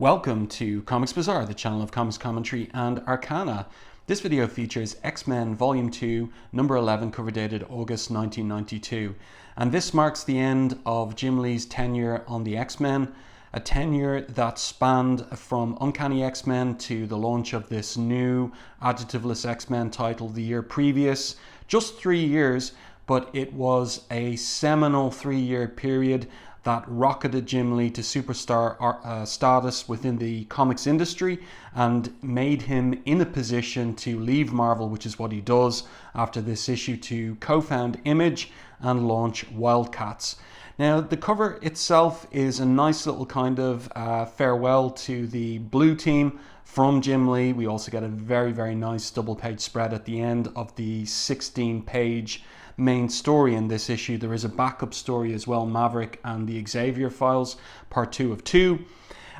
Welcome to Comics Bazaar, the channel of comics commentary and arcana. This video features X-Men Volume 2, number 11, cover dated August 1992. And this marks the end of Jim Lee's tenure on the X-Men, a tenure that spanned from Uncanny X-Men to the launch of this new adjectiveless X-Men title the year previous. Just 3 years, but it was a seminal 3-year period that rocketed Jim Lee to superstar status within the comics industry and made him in a position to leave Marvel, which is what he does after this issue, to co-found Image and launch Wildcats. Now, the cover itself is a nice little kind of farewell to the blue team from Jim Lee. We also get a very, very nice double-page spread at the end of the 16-page main story in this issue. There is a backup story as well, Maverick and the Xavier Files, part 2 of 2.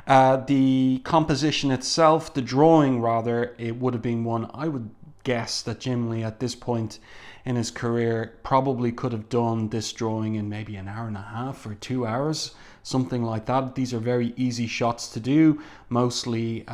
The composition itself, the drawing rather, it would have been one I would guess that Jim Lee at this point in his career probably could have done this drawing in maybe an hour and a half or 2 hours, something like that. These are very easy shots to do, mostly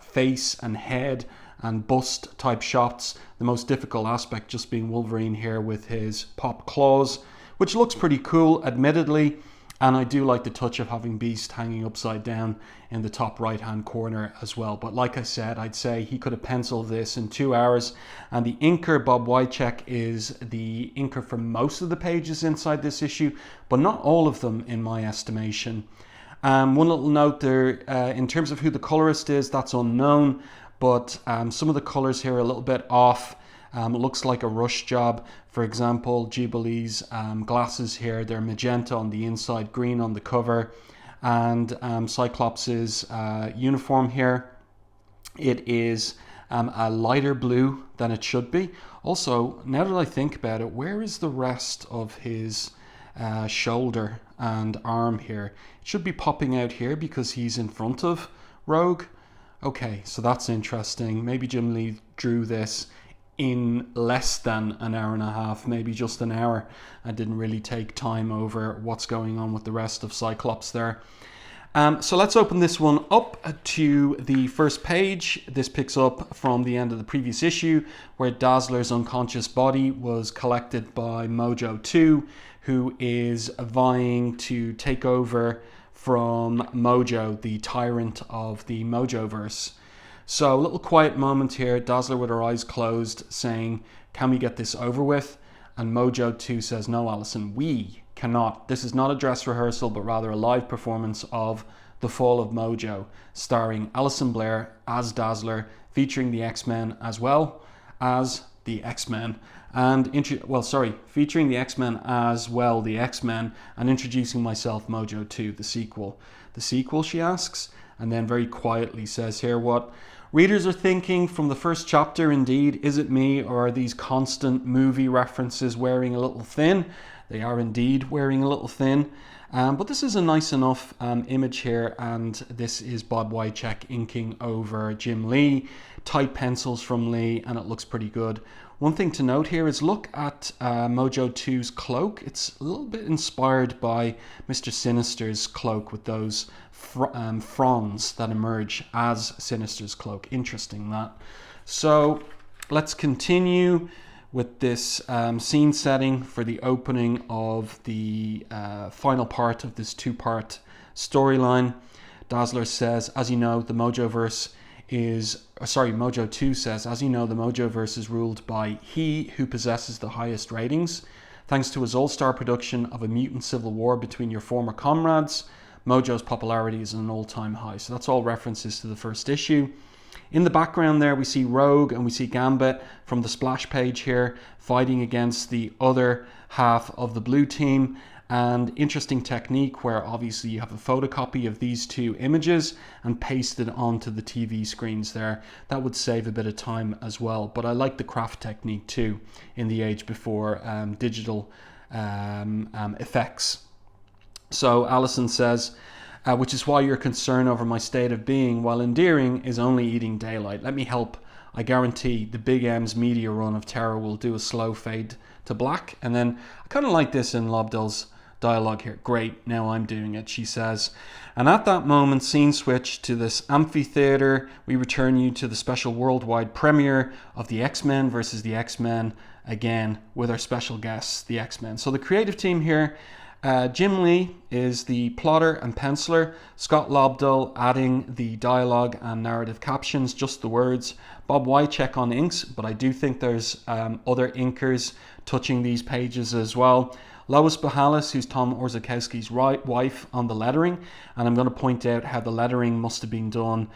face and head and bust type shots. The most difficult aspect just being Wolverine here with his pop claws, which looks pretty cool admittedly, and I do like the touch of having Beast hanging upside down in the top right hand corner as well. But like I said, I'd say he could have penciled this in 2 hours, and the inker, Bob Wiacek, is the inker for most of the pages inside this issue, but not all of them in my estimation. One little note there, in terms of who the colorist is, that's unknown, but some of the colors here are a little bit off. It looks like a rush job. For example, Jubilee's glasses here, they're magenta on the inside, green on the cover. And Cyclops's uniform here, it is a lighter blue than it should be. Also, now that I think about it, where is the rest of his shoulder and arm here? It should be popping out here because he's in front of Rogue. Okay, so that's interesting. Maybe Jim Lee drew this in less than an hour and a half, maybe just an hour, and didn't really take time over what's going on with the rest of Cyclops there. So let's open this one up to the first page. This picks up from the end of the previous issue, where Dazzler's unconscious body was collected by Mojo 2, who is vying to take over from Mojo, the tyrant of the Mojoverse. So a little quiet moment here, Dazzler with her eyes closed saying, "Can we get this over with?" And Mojo 2 says, "No, Allison, we cannot. This is not a dress rehearsal, but rather a live performance of The Fall of Mojo, starring Alison Blair as Dazzler, featuring the X-Men as well as the X-Men. Featuring the X-Men as well, the X-Men, and introducing myself, Mojo 2, the sequel." The sequel, she asks, and then very quietly says here what readers are thinking from the first chapter. Indeed, is it me, or are these constant movie references wearing a little thin? They are indeed wearing a little thin. But this is a nice enough image here, and this is Bob Wiacek inking over Jim Lee. Tight pencils from Lee, and it looks pretty good. One thing to note here is look at Mojo 2's cloak. It's a little bit inspired by Mr. Sinister's cloak with those fronds that emerge as Sinister's cloak. Interesting that. So let's continue with this scene setting for the opening of the final part of this 2-part storyline. Dazzler says, "As you know, the Mojoverse Mojo 2 says, as you know, the Mojoverse is ruled by he who possesses the highest ratings. Thanks to his all-star production of A Mutant Civil War between your former comrades, Mojo's popularity is at an all-time high." So that's all references to the first issue. In the background there, we see Rogue and we see Gambit from the splash page here fighting against the other half of the blue team. And interesting technique where obviously you have a photocopy of these two images and paste it onto the TV screens there. That would save a bit of time as well. But I like the craft technique too in the age before digital effects. So Allison says, "Which is why your concern over my state of being, while endearing, is only eating daylight. Let me help. I guarantee the Big M's media run of terror will do a slow fade to black." And then I kind of like this in Lobdell's dialogue here. Great, now I'm doing it, she says. And at that moment, scene switch to this amphitheater. We return you to the special worldwide premiere of the X-Men versus the X-Men, again with our special guests, the X-Men. So the creative team here, Jim Lee is the plotter and penciler, Scott Lobdell adding the dialogue and narrative captions, just the words, Bob Wiacek on inks, but I do think there's other inkers touching these pages as well. Lois Bahalis, who's Tom Orzechowski's wife, on the lettering, and I'm going to point out how the lettering must have been done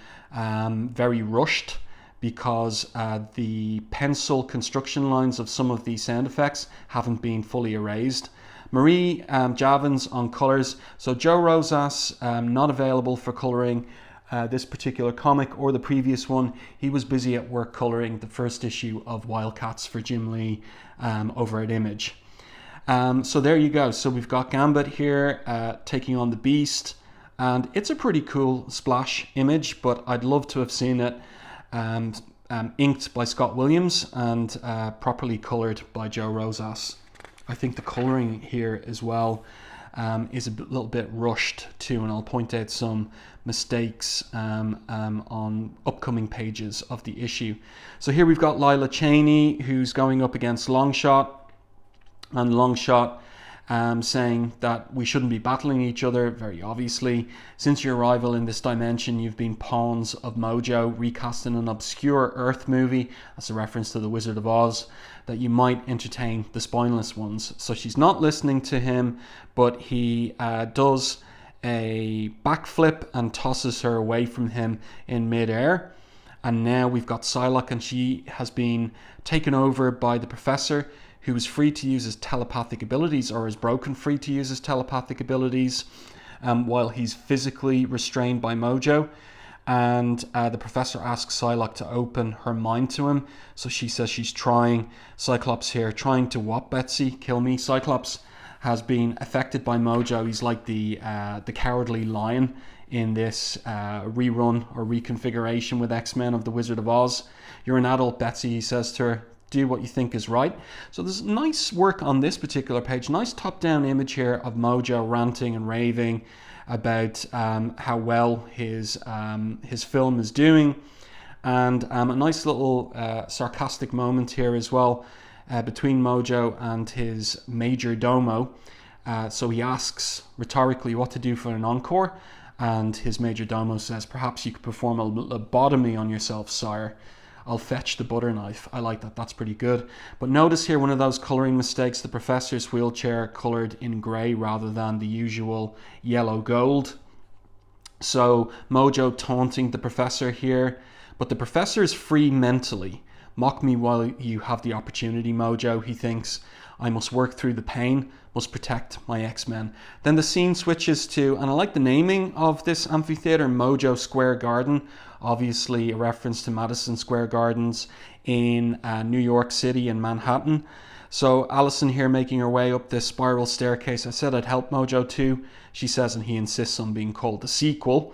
very rushed, because the pencil construction lines of some of these sound effects haven't been fully erased. Marie Javins on colours. So Joe Rosas, not available for colouring this particular comic or the previous one. He was busy at work colouring the first issue of Wildcats for Jim Lee over at Image. So there you go. So we've got Gambit here taking on the Beast, and it's a pretty cool splash image, but I'd love to have seen it inked by Scott Williams and properly coloured by Joe Rosas. I think the colouring here as well is a little bit rushed too, and I'll point out some mistakes on upcoming pages of the issue. So here we've got Lila Cheney, who's going up against Longshot, and Longshot saying that we shouldn't be battling each other, very obviously. Since your arrival in this dimension, you've been pawns of Mojo, recasting an obscure Earth movie, that's a reference to The Wizard of Oz, that you might entertain the spineless ones. So she's not listening to him, but he does a backflip and tosses her away from him in midair. And now we've got Psylocke, and she has been taken over by the Professor, who is free to use his telepathic abilities, or is broken free to use his telepathic abilities, while he's physically restrained by Mojo. And the Professor asks Psylocke to open her mind to him. So she says she's trying. Cyclops here, trying to what, Betsy? Kill me? Cyclops has been affected by Mojo. He's like the cowardly lion in this rerun or reconfiguration with X-Men of The Wizard of Oz. You're an adult, Betsy, he says to her. Do what you think is right. So there's nice work on this particular page. Nice top-down image here of Mojo ranting and raving about how well his film is doing, and a nice little sarcastic moment here as well between Mojo and his major domo. So he asks rhetorically what to do for an encore, and his major domo says, "Perhaps you could perform a lobotomy on yourself, sire. I'll fetch the butter knife." I like that. That's pretty good. But notice here one of those colouring mistakes. The Professor's wheelchair coloured in grey rather than the usual yellow gold. So Mojo taunting the Professor here. But the Professor is free mentally. Mock me while you have the opportunity, Mojo, he thinks. I must work through the pain, must protect my X-Men. Then the scene switches to, and I like the naming of this amphitheater, Mojo Square Garden. Obviously a reference to Madison Square Gardens in New York City and Manhattan. So Allison here making her way up this spiral staircase. I said I'd help Mojo 2, she says, and he insists on being called the sequel.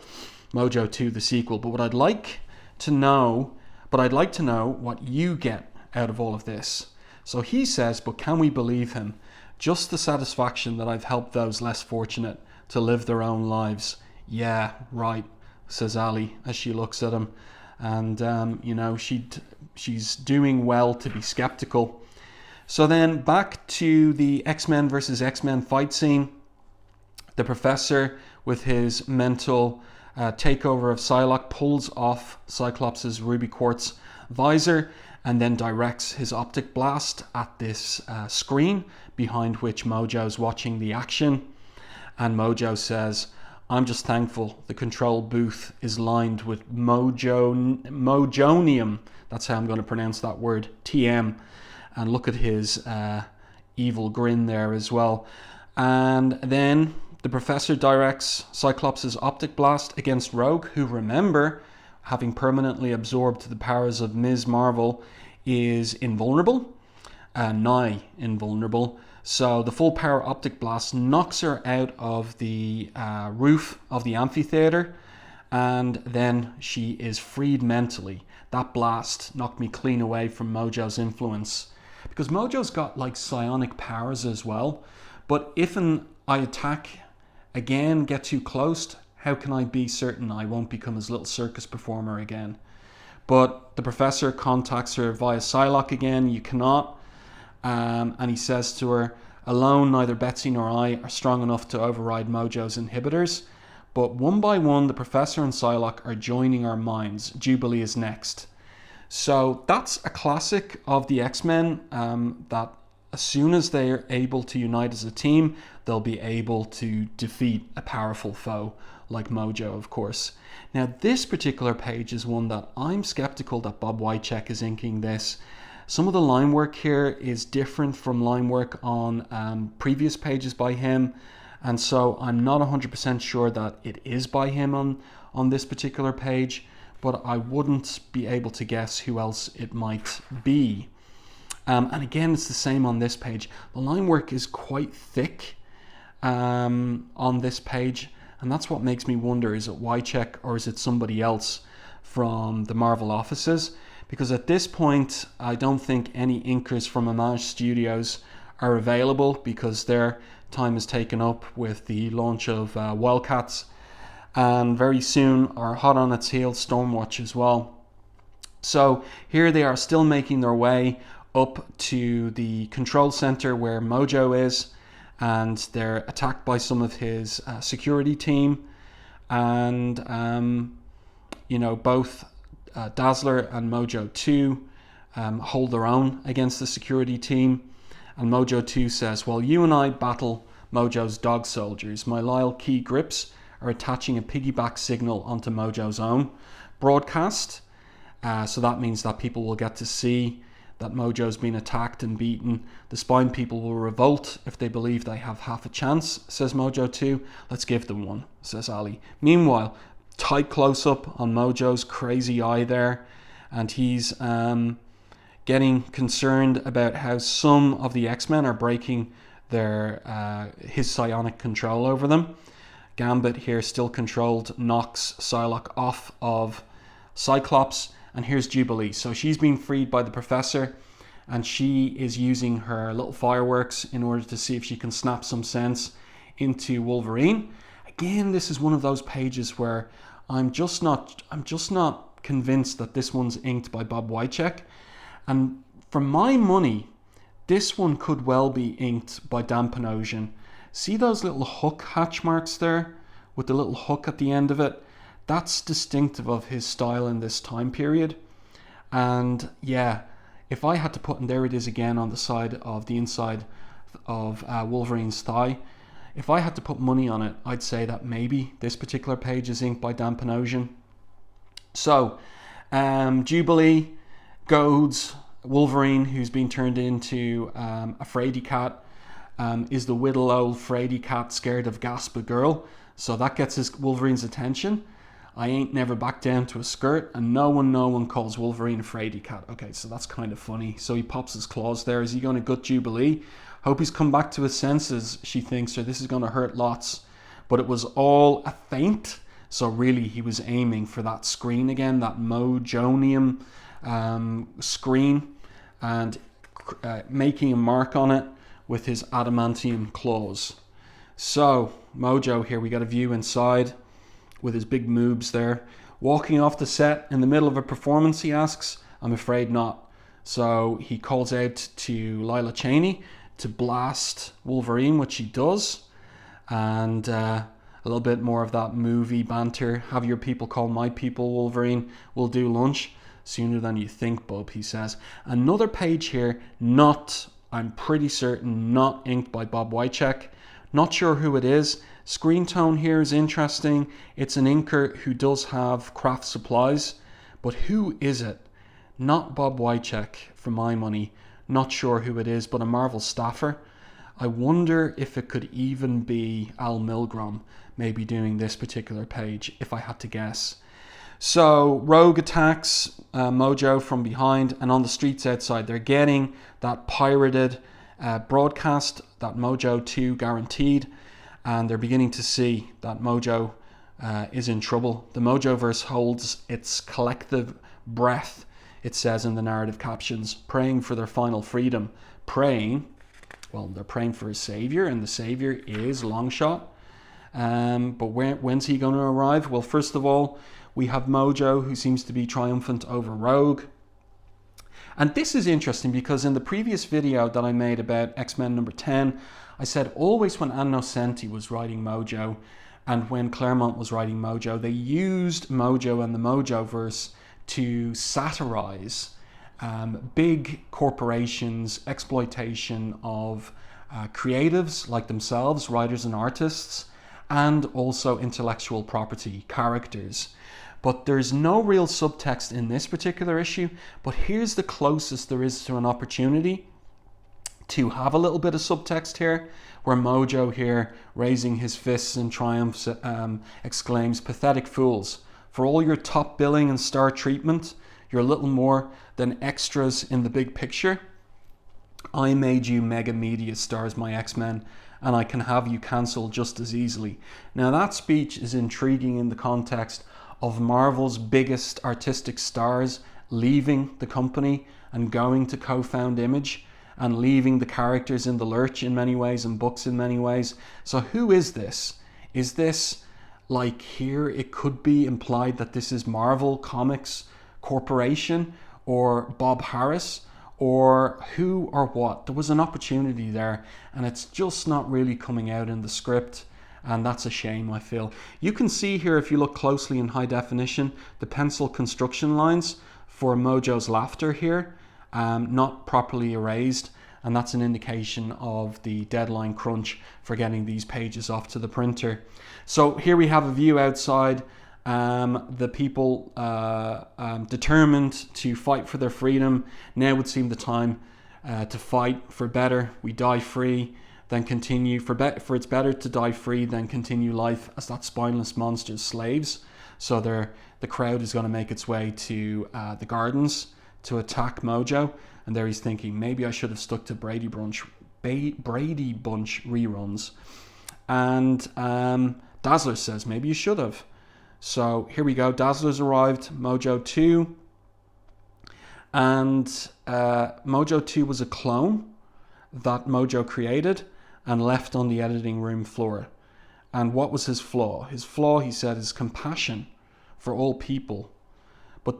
Mojo 2, the sequel. But I'd like to know what you get out of all of this. So he says, but can we believe him? Just the satisfaction that I've helped those less fortunate to live their own lives. Yeah, right, says Ali as she looks at him. And, she's doing well to be skeptical. So then back to the X-Men versus X-Men fight scene. The Professor, with his mental takeover of Psylocke, pulls off Cyclops' ruby quartz visor and then directs his optic blast at this screen behind which Mojo's watching the action. And Mojo says, I'm just thankful the control booth is lined with Mojonium. That's how I'm going to pronounce that word, TM. And look at his evil grin there as well. And then the Professor directs Cyclops' optic blast against Rogue, who, remember, having permanently absorbed the powers of Ms. Marvel, is invulnerable, nigh invulnerable. So the full power optic blast knocks her out of the roof of the amphitheater, and then she is freed mentally. That blast knocked me clean away from Mojo's influence, because Mojo's got like psionic powers as well, But if I attack again, get too close, how can I be certain I won't become his little circus performer again? But the professor contacts her via Psylocke again. You cannot. And he says to her, alone, neither Betsy nor I are strong enough to override Mojo's inhibitors. But one by one, the professor and Psylocke are joining our minds. Jubilee is next. So that's a classic of the X-Men, that as soon as they're able to unite as a team, they'll be able to defeat a powerful foe like Mojo, of course. Now, this particular page is one that I'm skeptical that Bob Wiacek is inking this. Some of the line work here is different from line work on previous pages by him, and so I'm not 100% sure that it is by him on this particular page, but I wouldn't be able to guess who else it might be. And again, it's the same on this page. The line work is quite thick on this page, and that's what makes me wonder, is it Wiacek or is it somebody else from the Marvel offices? Because at this point, I don't think any inkers from Image Studios are available, because their time is taken up with the launch of Wildcats, and very soon are hot on its heels Stormwatch as well. So here they are, still making their way up to the control center where Mojo is, and they're attacked by some of his security team, and both Dazzler and Mojo 2 hold their own against the security team, and Mojo 2 says, well, you and I battle Mojo's dog soldiers. My loyal key grips are attaching a piggyback signal onto Mojo's own broadcast, so that means that people will get to see that Mojo's been attacked and beaten. The spine people will revolt if they believe they have half a chance, says Mojo 2. Let's give them one, says Ali. Meanwhile, tight close-up on Mojo's crazy eye there, and he's getting concerned about how some of the X-Men are breaking his psionic control over them. Gambit here still controlled, knocks Psylocke off of Cyclops, and here's Jubilee. So she's been freed by the professor, and she is using her little fireworks in order to see if she can snap some sense into Wolverine. Again, this is one of those pages where I'm just not convinced that this one's inked by Bob Wiacek. And for my money, this one could well be inked by Dan Panosian. See those little hook hatch marks there with the little hook at the end of it? That's distinctive of his style in this time period. And yeah, if I had to put, and there it is again on the side of the inside of Wolverine's thigh, if I had to put money on it, I'd say that maybe this particular page is inked by Dan Panosian. So, Jubilee goads Wolverine, who's been turned into a fraidy cat. Is the little old fraidy cat scared of Gaspa girl? So that gets Wolverine's attention. I ain't never back down to a skirt, and no one calls Wolverine a fraidy cat. Okay, so that's kind of funny. So he pops his claws there. Is he going to gut Jubilee? Hope he's come back to his senses, she thinks, or this is going to hurt lots. But it was all a feint. So really, he was aiming for that screen again, that Mojonium screen, and making a mark on it with his adamantium claws. So Mojo here, we got a view inside with his big moobs there. Walking off the set in the middle of a performance, he asks. I'm afraid not. So he calls out to Lila Cheney to blast Wolverine, which he does. And a little bit more of that movie banter. Have your people call my people, Wolverine. We'll do lunch sooner than you think, bub, he says. Another page here, I'm pretty certain, not inked by Bob Wiacek. Not sure who it is. Screen tone here is interesting. It's an inker who does have craft supplies, but who is it? Not Bob Wiacek, for my money. Not sure who it is, but a Marvel staffer. I wonder if it could even be Al Milgrom, maybe doing this particular page, if I had to guess. So Rogue attacks Mojo from behind, and on the streets outside, they're getting that pirated broadcast that Mojo 2 guaranteed. And they're beginning to see that Mojo is in trouble. The Mojoverse holds its collective breath, it says in the narrative captions, praying for their final freedom. Praying well, they're praying for a savior, and the savior is Longshot. But when's he going to arrive? Well, first of all, we have Mojo, who seems to be triumphant over Rogue. And this is interesting because in the previous video that I made about X-Men number 10, I said always when Ann Nocenti was writing Mojo and when Claremont was writing Mojo, they used Mojo and the Mojoverse to satirize big corporations' exploitation of creatives like themselves, writers and artists, and also intellectual property, characters. But there's no real subtext in this particular issue, but here's the closest there is to an opportunity to have a little bit of subtext here, where Mojo here, raising his fists in triumph, exclaims, "Pathetic fools, for all your top billing and star treatment, you're little more than extras in the big picture. I made you mega media stars, my X-Men, and I can have you cancelled just as easily." Now that speech is intriguing in the context of Marvel's biggest artistic stars leaving the company and going to co-found Image and leaving the characters in the lurch in many ways and books in many ways. So who is this? Is this, like here, it could be implied that this is Marvel Comics Corporation or Bob Harris, or who or what? There was an opportunity there and it's just not really coming out in the script. And that's a shame, I feel. You can see here, if you look closely in high definition, the pencil construction lines for Mojo's laughter here, not properly erased. And that's an indication of the deadline crunch for getting these pages off to the printer. So here we have a view outside. The people determined to fight for their freedom. Now would seem the time to fight for better. We die free, then continue for it's better to die free than continue life as that spineless monster's slaves. So the crowd is going to make its way to the gardens to attack Mojo, and there he's thinking, maybe I should have stuck to Brady Bunch reruns. And Dazzler says maybe you should have. So here we go. Dazzler's arrived. Mojo 2, and Mojo 2 was a clone that Mojo created and left on the editing room floor. And what was his flaw? His flaw, he said, is compassion for all people, but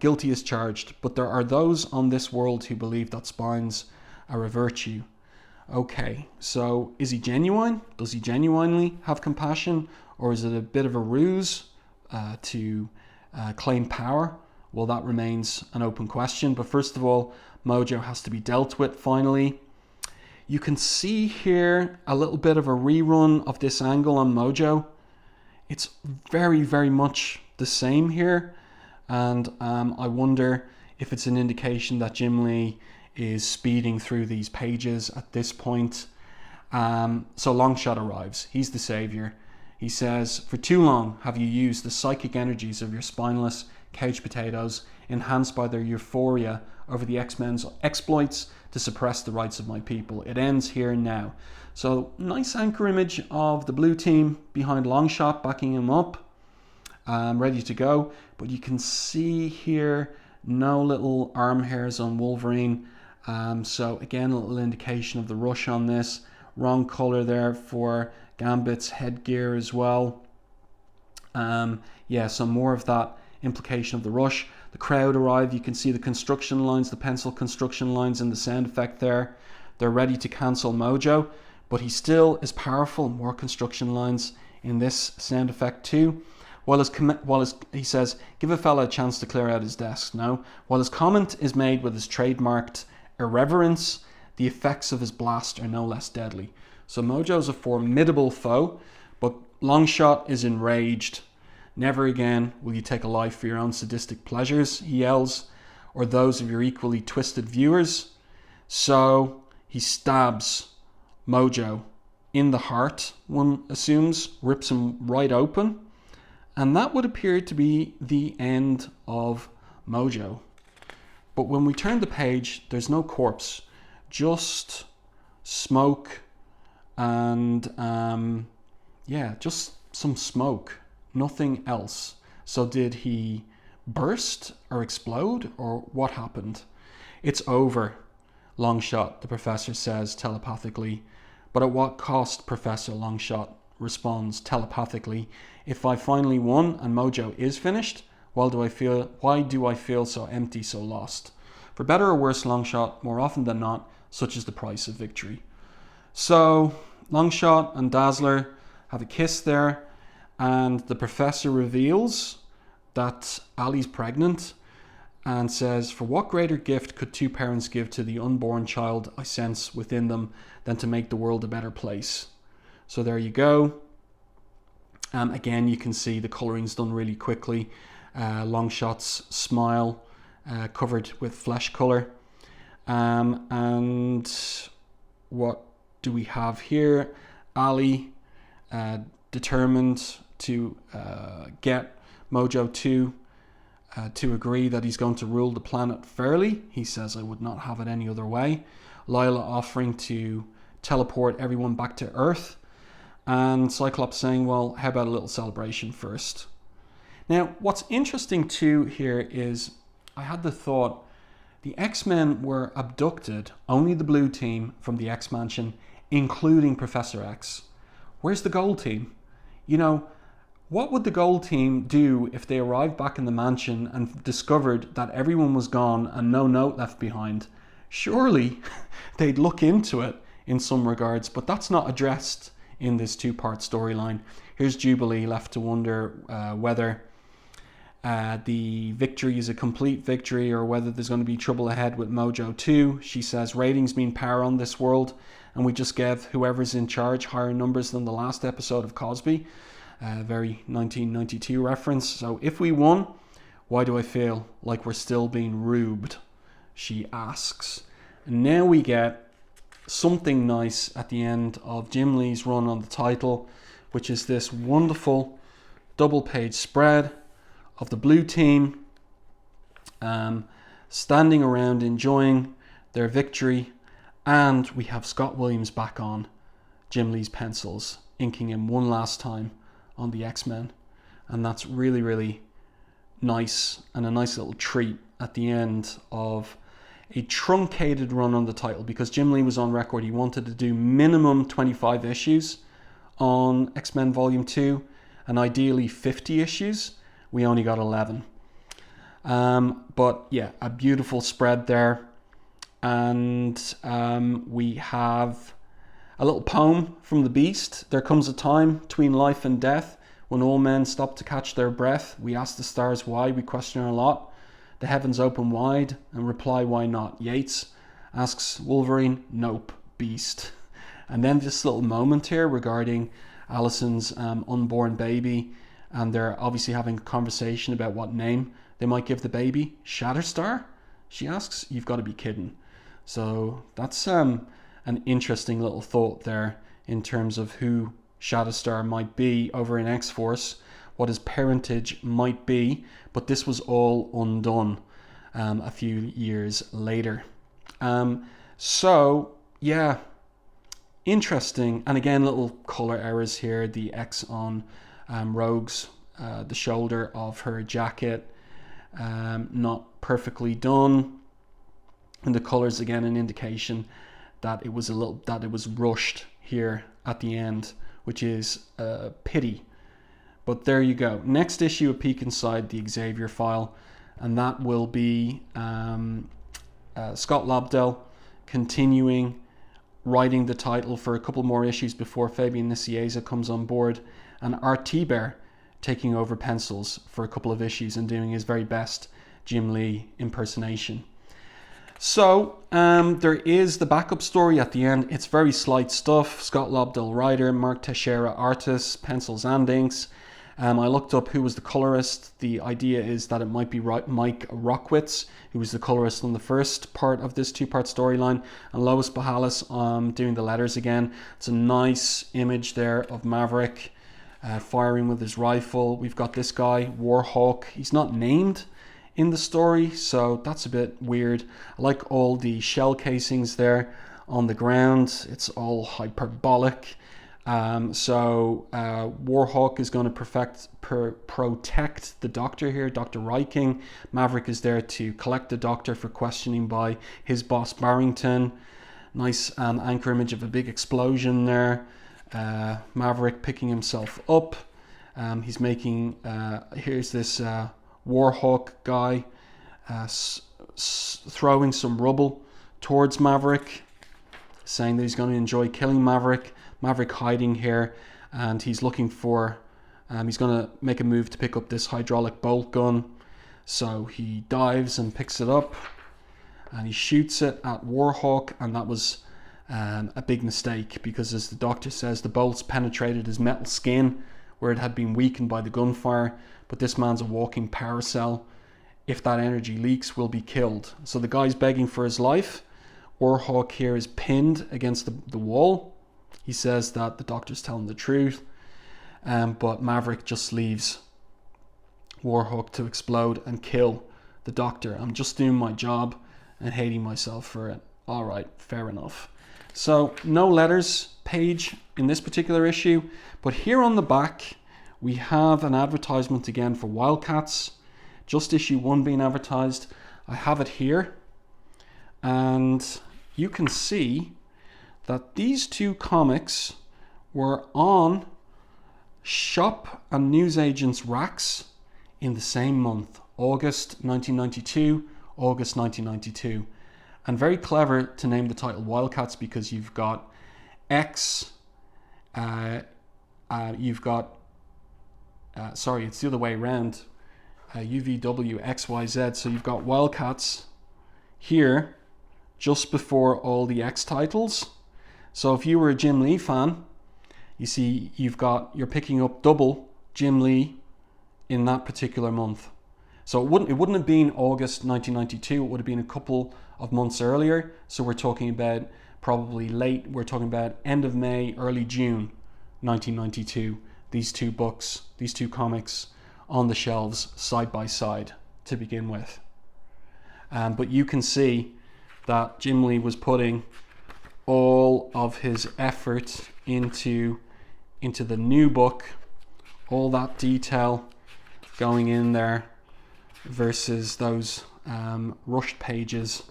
guilty as charged. But there are those on this world who believe that spines are a virtue. Okay, so is he genuine? Does he genuinely have compassion? Or is it a bit of a ruse to claim power? Well, that remains an open question. But first of all, Mojo has to be dealt with finally. You can see here a little bit of a rerun of this angle on Mojo. It's very, very much the same here. And I wonder if it's an indication that Jim Lee is speeding through these pages at this point. So Longshot arrives. He's the savior. He says, "For too long have you used the psychic energies of your spineless couch potatoes, enhanced by their euphoria over the X-Men's exploits, to suppress the rights of my people. It ends here now." So nice anchor image of the blue team behind Longshot, backing him up, ready to go. But you can see here no little arm hairs on Wolverine. So again, a little indication of the rush on this. Wrong color there for Gambit's headgear as well. Yeah, so more of that implication of the rush. The crowd arrive. You can see the construction lines, the pencil construction lines in the sound effect there. They're ready to cancel Mojo, but he still is powerful. More construction lines in this sound effect too. While he says, "Give a fella a chance to clear out his desk." No. While his comment is made with his trademarked irreverence, the effects of his blast are no less deadly. So Mojo's a formidable foe, but Longshot is enraged. "Never again will you take a life for your own sadistic pleasures," he yells, "or those of your equally twisted viewers." So he stabs Mojo in the heart, one assumes, rips him right open. And that would appear to be the end of Mojo. But when we turn the page, there's no corpse, just smoke and, just some smoke, nothing else. So did he burst or explode, or what happened? It's over. Longshot, the professor says telepathically. But at what cost, Professor? Longshot responds telepathically. If I finally won and Mojo is finished, why do I feel so empty, so lost? For better or worse, Longshot, more often than not, such is the price of victory. So Longshot and Dazzler have a kiss there, and the professor reveals that Ali's pregnant and says, for what greater gift could two parents give to the unborn child I sense within them than to make the world a better place? So there you go. Again, you can see the coloring's done really quickly. Longshot's smile covered with flesh color. And what do we have here? Ali determined to get Mojo to agree that he's going to rule the planet fairly. He says, I would not have it any other way. Lila offering to teleport everyone back to Earth. And Cyclops saying, well, how about a little celebration first? Now, what's interesting too here is I had the thought the X-Men were abducted, only the blue team from the X-Mansion, including Professor X. Where's the gold team? You know, what would the gold team do if they arrived back in the mansion and discovered that everyone was gone and no note left behind? Surely they'd look into it in some regards, but that's not addressed in this two-part storyline. Here's Jubilee left to wonder whether the victory is a complete victory or whether there's going to be trouble ahead with Mojo 2. She says ratings mean power on this world, and we just gave whoever's in charge higher numbers than the last episode of Cosby. Very 1992 reference. So if we won, why do I feel like we're still being rubed? She asks. And now we get something nice at the end of Jim Lee's run on the title, which is this wonderful double page spread of the blue team standing around enjoying their victory, and we have Scott Williams back on Jim Lee's pencils, inking him one last time on the X-Men, and that's really, really nice and a nice little treat at the end of a truncated run on the title, because Jim Lee was on record he wanted to do minimum 25 issues on X-Men Volume 2 and ideally 50 issues. We only got 11. But yeah, a beautiful spread there. And we have a little poem from the Beast. There comes a time between life and death when all men stop to catch their breath. We ask the stars why, we question a lot. The heavens open wide and reply, why not? Yeats asks Wolverine, nope, Beast. And then this little moment here regarding Allison's unborn baby, and they're obviously having a conversation about what name they might give the baby. Shatterstar? She asks. You've got to be kidding. So that's an interesting little thought there in terms of who Shatterstar might be over in X-Force, what his parentage might be, but this was all undone a few years later. So yeah, interesting. And again, little color errors here. The X on Rogue's, the shoulder of her jacket, not perfectly done. And the colors, again, an indication that it was rushed here at the end, which is a pity. But there you go. Next issue, a peek inside the Xavier file, and that will be Scott Lobdell continuing writing the title for a couple more issues before Fabian Nicieza comes on board, and Art T-Bear taking over pencils for a couple of issues and doing his very best Jim Lee impersonation. So there is the backup story at the end. It's very slight stuff. Scott Lobdell writer, Mark Teixeira artist, pencils and inks. I looked up who was the colorist. The idea is that it might be Mike Rockwitz, who was the colorist on the first part of this two-part storyline, and Lois Bahalis doing the letters again. It's a nice image there of Maverick firing with his rifle. We've got this guy, Warhawk. He's not named in the story, so that's a bit weird. I like all the shell casings there on the ground. It's all hyperbolic. Warhawk is going to protect the Doctor here, Dr. Reiking. Maverick is there to collect the Doctor for questioning by his boss Barrington. Nice anchor image of a big explosion there. Maverick picking himself up. He's making, here's this Warhawk guy throwing some rubble towards Maverick, saying that he's going to enjoy killing Maverick. Maverick hiding here, and he's looking for, he's going to make a move to pick up this hydraulic bolt gun. So he dives and picks it up, and he shoots it at Warhawk, and that was a big mistake, because as the Doctor says, the bolts penetrated his metal skin where it had been weakened by the gunfire, but this man's a walking power cell. If that energy leaks, will be killed. So the guy's begging for his life. Warhawk here is pinned against the wall. He says that the Doctor's telling the truth, but Maverick just leaves Warhawk to explode and kill the Doctor. I'm just doing my job and hating myself for it. All right, fair enough. So no letters page in this particular issue, but here on the back we have an advertisement again for Wildcats. Just issue 1 being advertised. I have it here, and you can see that these two comics were on shop and newsagents' racks in the same month, August 1992, August 1992. And very clever to name the title Wildcats, because you've got X, you've got, sorry, it's the other way around, UVW, XYZ. So you've got Wildcats here just before all the X titles. So if you were a Jim Lee fan, you see you're picking up double Jim Lee in that particular month. So it wouldn't have been August 1992, it would have been a couple of months earlier. So we're talking about probably we're talking about end of May, early June 1992. These two books, these two comics on the shelves side by side to begin with. But you can see that Jim Lee was putting all of his effort into the new book, all that detail going in there versus those rushed pages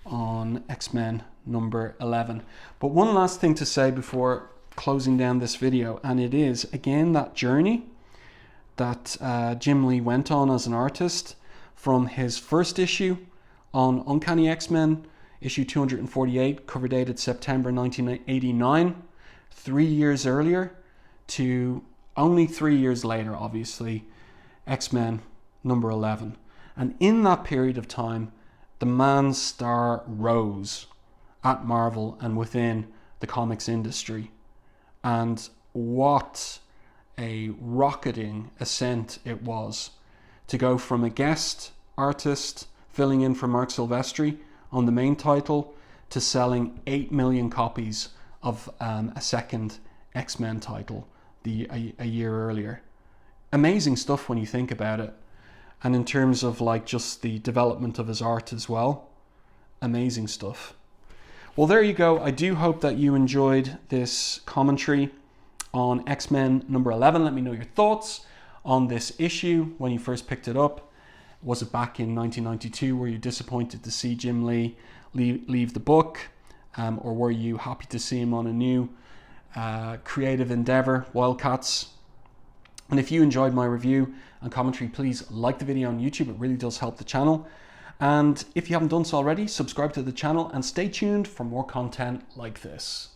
on X-Men number 11. But one last thing to say before closing down this video, and it is again that journey that Jim Lee went on as an artist from his first issue on Uncanny X-Men, issue 248, cover dated September 1989, 3 years earlier, to only 3 years later, obviously, X-Men number 11. And in that period of time, the man's star rose at Marvel and within the comics industry. And what a rocketing ascent it was to go from a guest artist filling in for Mark Silvestri on the main title to selling 8 million copies of a second X-Men title a year earlier. Amazing stuff when you think about it. And in terms of like just the development of his art as well, amazing stuff. Well, there you go. I do hope that you enjoyed this commentary on X-Men number 11. Let me know your thoughts on this issue when you first picked it up. Was it back in 1992? Were you disappointed to see Jim Lee leave the book? Or were you happy to see him on a new creative endeavor, Wildcats? And if you enjoyed my review and commentary, please like the video on YouTube. It really does help the channel. And if you haven't done so already, subscribe to the channel and stay tuned for more content like this.